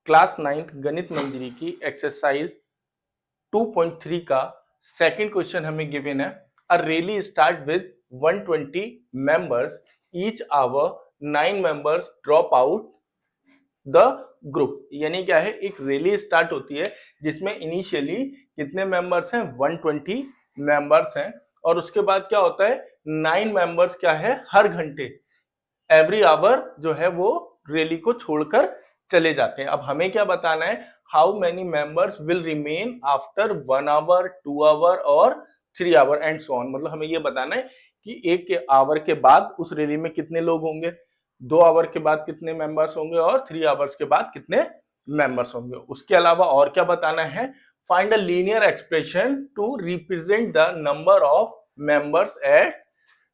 Class 9th गणित मंजरी की exercise 2.3 का सेकंड क्वेश्चन हमें गिवन है। A rally start with 120 members, each hour 9 members drop out the group. यानी क्या है, एक रैली स्टार्ट होती है जिसमें इनिशियली कितने मेंबर्स हैं, 120 मेंबर्स हैं, और उसके बाद क्या होता है, 9 मेंबर्स क्या है, हर घंटे एवरी आवर जो है वो रैली को छोड़कर चले जाते हैं। अब हमें क्या बताना है, how many members will remain after 1 hour, 2 hour और 3 आवर एंड सो ऑन। मतलब हमें ये बताना है कि 1 आवर के बाद उस रैली में कितने लोग होंगे, 2 आवर के बाद कितने मेंबर्स होंगे और 3 आवर्स के बाद कितने मेंबर्स होंगे। उसके अलावा और क्या बताना है, find a linear expression to represent the number of members at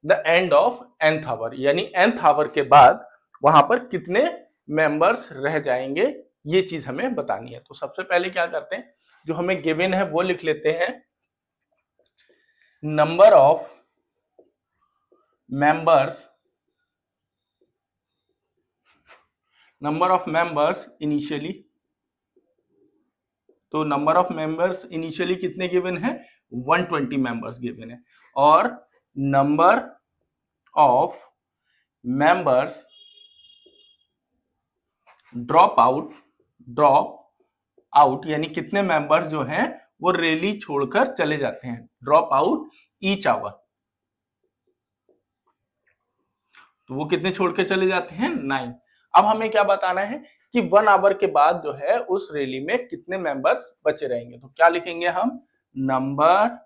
the end of nth hour. यानी nth आवर के बाद वहां पर कितने मेंबर्स रह जाएंगे, ये चीज हमें बतानी है। तो सबसे पहले क्या करते हैं, जो हमें गिवन है वो लिख लेते हैं। नंबर ऑफ मेंबर्स इनिशियली, तो नंबर ऑफ मेंबर्स इनिशियली कितने गिवन है, 120 मेंबर्स गिवन है। और number of members drop out यानी कितने मेंबर्स जो हैं वो रैली छोड़कर चले जाते हैं, ड्रॉप आउट ईच आवर। तो वो कितने छोड़ के चले जाते हैं, 9। अब हमें क्या बताना है कि 1 आवर के बाद जो है उस रैली में कितने मेंबर्स बचे रहेंगे। तो क्या लिखेंगे हम, number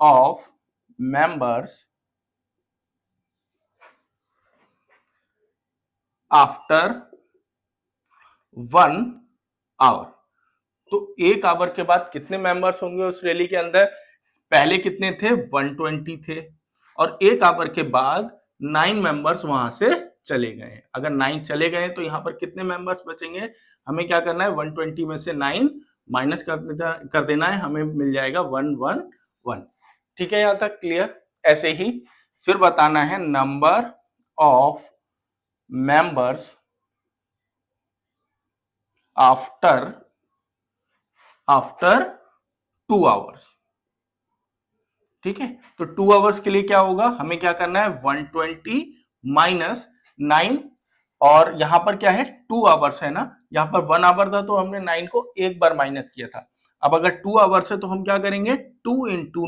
of members after 1 hour. तो 1 आवर के बाद कितने मेंबर्स होंगे उस रैली के अंदर, पहले कितने थे, 120 थे, और 1 आवर के बाद 9 मेंबर्स वहां से चले गए। अगर 9 चले गए तो यहाँ पर कितने मेंबर्स बचेंगे, हमें क्या करना है, 120 में से 9 माइनस कर देना है, हमें मिल जाएगा 111। ठीक है, यहां तक क्लियर। ऐसे ही फिर बताना है number of members after 2 hours. ठीक है, तो 2 आवर्स के लिए क्या होगा, हमें क्या करना है, 120 माइनस 9, और यहां पर क्या है, 2 आवर्स है ना, यहां पर 1 आवर था तो हमने 9 को एक बार माइनस किया था। अब अगर 2 आवर्स है तो हम क्या करेंगे, 2 इंटू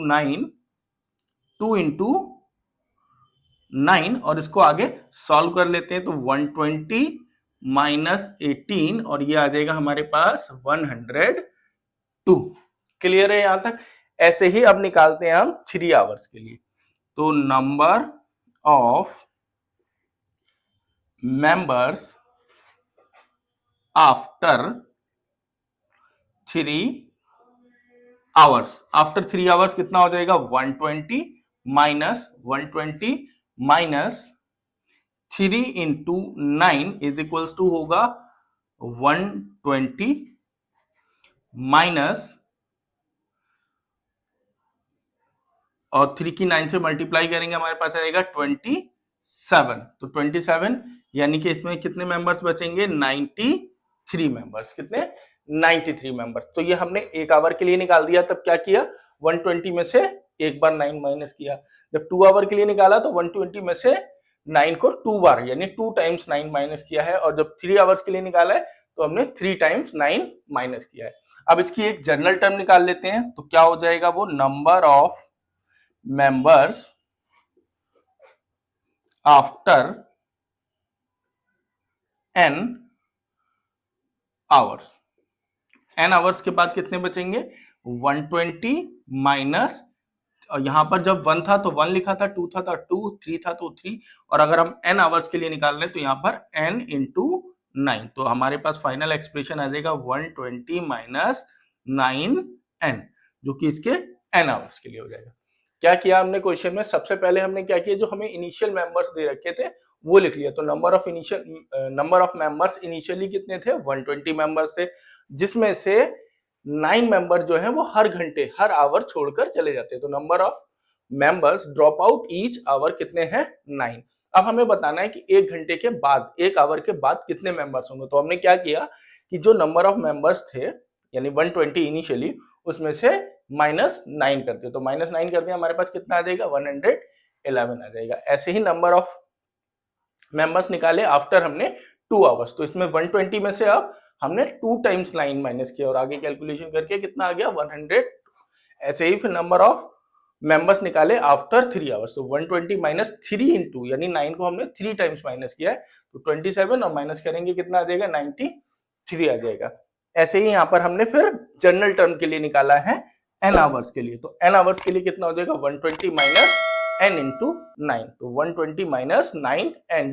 9, और इसको आगे सॉल्व कर लेते हैं। तो 120 माइनस 18, और ये आ जाएगा हमारे पास 102। क्लियर है यहां तक। ऐसे ही अब निकालते हैं हम 3 आवर्स के लिए। तो number of members after 3 hours, after 3 hours कितना हो जाएगा, 120 minus 3 into 9 is equals to होगा 120 माइनस, और 3 की 9 से मल्टीप्लाई करेंगे हमारे पास आएगा 27। तो 27 यानी कि इसमें कितने मेंबर्स बचेंगे, 93 मेंबर्स। कितने, 93 मेंबर्स। तो ये हमने 1 आवर के लिए निकाल दिया। तब क्या किया, 120 में से एक बार 9 माइनस किया। जब 2 आवर के लिए निकाला तो 120 में से 9 को 2 बार यानी 2 टाइम्स 9 माइनस किया है, और जब 3 आवर्स के लिए निकाला है तो हमने 3 टाइम्स 9 माइनस किया है। अब इसकी एक जनरल टर्म निकाल लेते हैं। तो क्या हो जाएगा, वो number of members after n hours. n hours के बाद कितने बचेंगे, 120 माइनस, और यहां पर जब 1 था तो 1 लिखा था, 2 था तो 2, 3 था तो 3, और अगर हम n आवर्स के लिए निकाल रहे हैं तो यहां पर n इंटू 9। तो हमारे पास फाइनल एक्सप्रेशन आ जाएगा 120 माइनस 9n, जो कि इसके n आवर्स के लिए हो जाएगा। क्या किया हमने क्वेश्चन में, सबसे पहले हमने क्या किया, जो हमें इनिशियल मेंबर्स दे रखे थे वो लिख लिया। तो नंबर ऑफ मेंबर्स इनिशियली कितने थे, 120 मेंबर्स थे, जिसमें से 9 मेंबर जो है वो हर घंटे, हर आवर छोड़कर चले जाते हैं। तो number of members drop out each hour कितने हैं, 9। अब हमें बताना है कि 1 घंटे के बाद, 1 आवर के बाद कितने मेंबर्स होंगे। तो हमने क्या किया कि जो नंबर ऑफ मेंबर्स थे यानी 120 इनिशियली उसमें से -9 करते, तो -9 कर दिया हमारे पास कितना आ जाएगा 111 आ जाएगा। ऐसे ही नंबर ऑफ मेंबर्स निकाले आफ्टर हमने 2 आवर्स, तो इसमें 120 में से अब हमने 2 टाइम्स 9 माइनस किया और आगे कैलकुलेशन करके कितना आ गया 100। ऐसे ही फिर नंबर ऑफ मेंबर्स निकाले आफ्टर 3 आवर्स, तो 120 माइनस 3 इंटू यानी 9 को हमने 3 टाइम्स माइनस किया है तो 27 और माइनस करेंगे कितना आ जाएगा 93 आ जाएगा। ऐसे ही यहाँ पर हमने फिर जनरल टर्म के लिए निकाला है n आवर्स के लिए, तो n आवर्स के लिए कितना हो जाएगा 120 माइनस n इंटू 9, तो 120 माइनस 9n